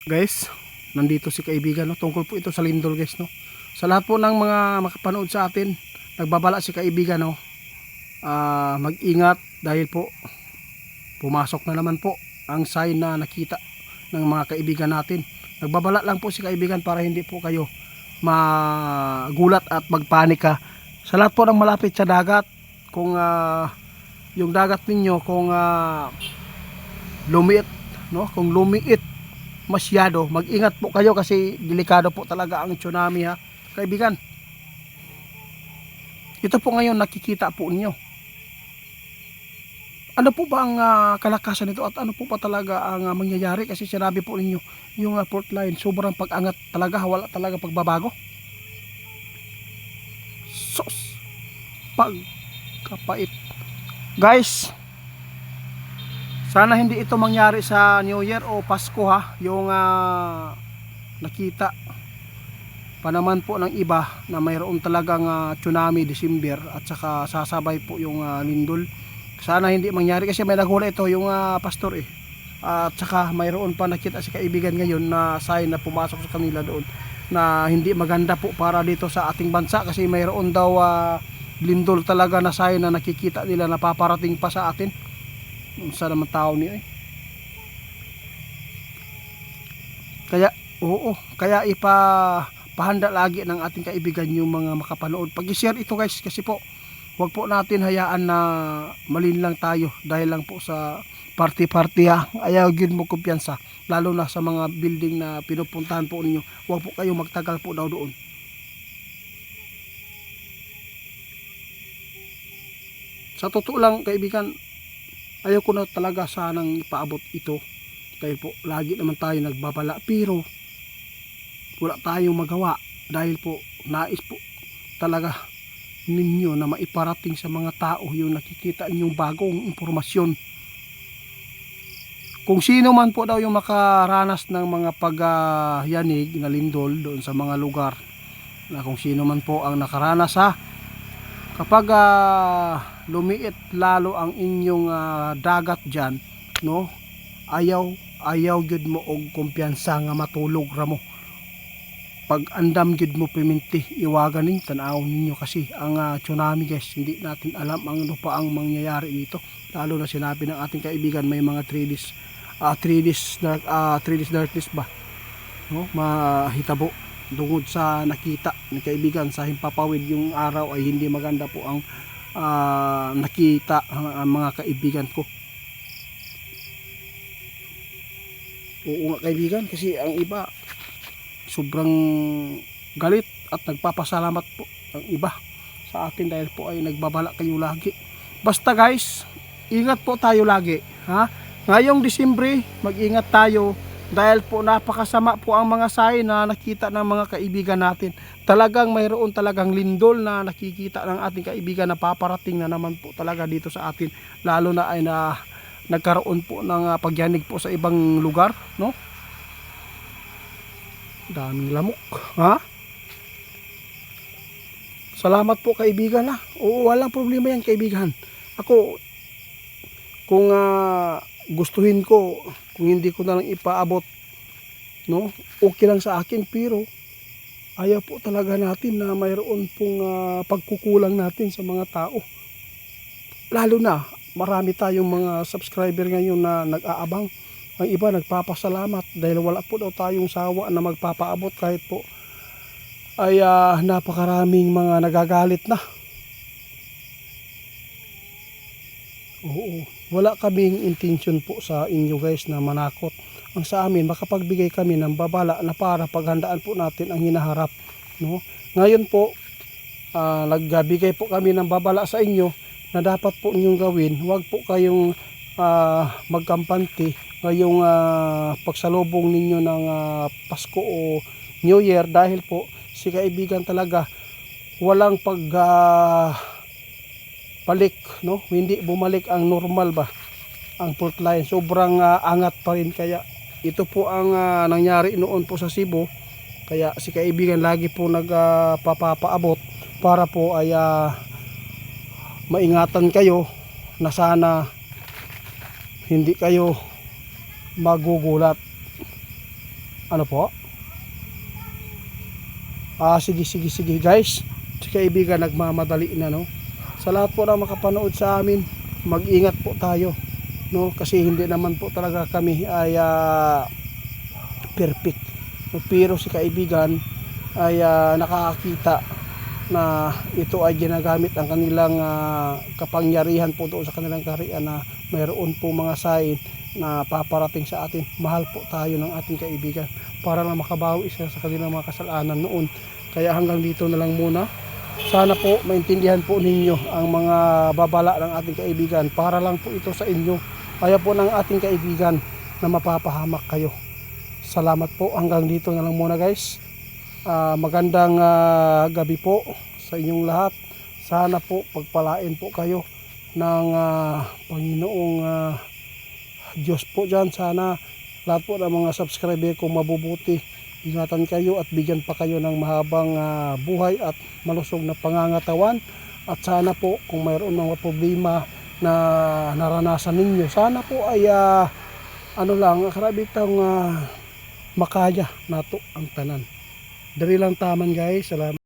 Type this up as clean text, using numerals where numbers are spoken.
Guys, nandito si kaibigan, no? Tungkol po ito sa lindol, guys, no? Sa lahat po ng mga makapanood sa atin, nagbabala si kaibigan, no? Mag-ingat dahil po pumasok na naman po ang sign na nakita ng mga kaibigan natin. Nagbabala lang po si kaibigan para hindi po kayo magulat at magpanika. Sa lahat po ng malapit sa dagat, kung yung dagat ninyo kung lumiit, no? Kung lumiit masyado, mag-ingat po kayo kasi delikado po talaga ang tsunami, ha kaibigan. Ito po ngayon nakikita po ninyo. Ano po ba ang kalakasan nito at ano po pa talaga ang mangyayari? Kasi sinabi po ninyo yung fault line sobrang pag-angat talaga, wala talaga pagbabago. Sos pagkapait, guys. Sana hindi ito mangyari sa New Year o Pasko, ha. Yung nakita pa naman po ng iba na mayroon talagang tsunami December at saka sasabay po yung lindol. Sana hindi mangyari kasi may nagula ito yung pastor eh. At saka mayroon pa nakita si kaibigan ngayon na sign na pumasok sa kanila doon na hindi maganda po para dito sa ating bansa kasi mayroon daw lindol talaga na sign na nakikita nila na paparating pa sa atin. Sa naman tao niyo eh. Kaya kaya pahanda lagi ng ating kaibigan yung mga makapanood. Pag-i-share ito, guys, kasi po wag po natin hayaan na malinlang tayo dahil lang po sa party-party, ha. Ayaw gyud mo kumpiyansa lalo na sa mga building na pinupuntahan po ninyo. Wag po kayo magtagal po daw doon. Sa totoo lang, kaibigan, ayaw ko na talaga sanang ipaabot ito dahil po lagi naman tayo nagbabala pero wala tayong magawa dahil po nais po talaga ninyo na maiparating sa mga tao yung nakikita ninyong bagong impormasyon. Kung sino man po daw yung makaranas ng mga pagyanig na lindol doon sa mga lugar na kung sino man po ang nakaranas, ha, kapag lumiit lalo ang inyong dagat dyan, no, ayaw gud mo og kumpiyansa nga matulog ra mo. Pag andam gud mo piminti, iwagan ning tanaw ninyo kasi ang tsunami, guys, hindi natin alam ang ano pa ang mangyayari dito. Lalo na sinabi ng ating kaibigan may mga 3 days darkness ba, no, mahitabo tungod sa nakita ng kaibigan sa himpapawid yung araw ay hindi maganda po ang nakita ang mga kaibigan ko. Oo nga, kaibigan, kasi ang iba sobrang galit at nagpapasalamat po ang iba sa atin dahil po ay nagbabala kayo lagi. Basta, guys, ingat po tayo lagi, ha. Ngayong Disyembre, mag-ingat tayo dahil po napakasama po ang mga sign na nakita ng mga kaibigan natin. Talagang mayroon talagang lindol na nakikita ng ating kaibigan na paparating na naman po talaga dito sa atin, lalo na ay nagkaroon po ng pagyanig po sa ibang lugar, no. Daming lamok, ha. Salamat po, kaibigan, ha. Oo, walang problema yan, kaibigan. Ako, kung gustuhin ko, kung hindi ko na lang ipaabot, no, okay lang sa akin, pero ayaw po talaga natin na mayroon pong pagkukulang natin sa mga tao. Lalo na marami tayong mga subscriber ngayon na nag-aabang. Ang iba nagpapasalamat dahil wala po daw tayong sawa na magpapaabot kahit po ay napakaraming mga nagagalit na. Oo, wala kaming intention po sa inyo, guys, na manakot. Ang sa amin, makapagbigay kami ng babala na para paghandaan po natin ang hinaharap, no. Ngayon po, nagbigay po kami ng babala sa inyo na dapat po inyong gawin. Huwag po kayong magkampante ngayong pagsalubong ninyo ng Pasko o New Year dahil po si kaibigan talaga walang balik, no, hindi bumalik ang normal ba ang fault line, sobrang angat pa rin. Kaya ito po ang nangyari noon po sa Cebu, kaya si kaibigan lagi po nagpapaabot para po ay maingatan kayo na sana hindi kayo magugulat. Ano po? Sige guys. Si kaibigan nagmamadali na, no. Sa lahat po na makapanood sa amin, mag-ingat po tayo, no, kasi hindi naman po talaga kami ay perfect. No, pero si kaibigan ay nakakakita na ito ay ginagamit ang kanilang kapangyarihan po doon sa kanilang kaharian, na mayroon po mga sign na paparating sa atin. Mahal po tayo ng ating kaibigan para lang makabawi siya sa kanilang mga kasalanan noon. Kaya hanggang dito na lang muna. Sana po maintindihan po ninyo ang mga babala ng ating kaibigan, para lang po ito sa inyo. Kaya po ng ating kaibigan na mapapahamak kayo. Salamat po, hanggang dito na lang muna guys. Magandang gabi po sa inyong lahat. Sana po pagpalain po kayo ng Panginoong Diyos po dyan. Sana lahat po ng mga subscriber ko mabubuti. Ingatan kayo at bigyan pa kayo ng mahabang buhay at malusog na pangangatawan. At sana po kung mayroon mga problema na naranasan ninyo, sana po ay karabitang makaya nato ang tanan. Dari lang taman guys. Salamat.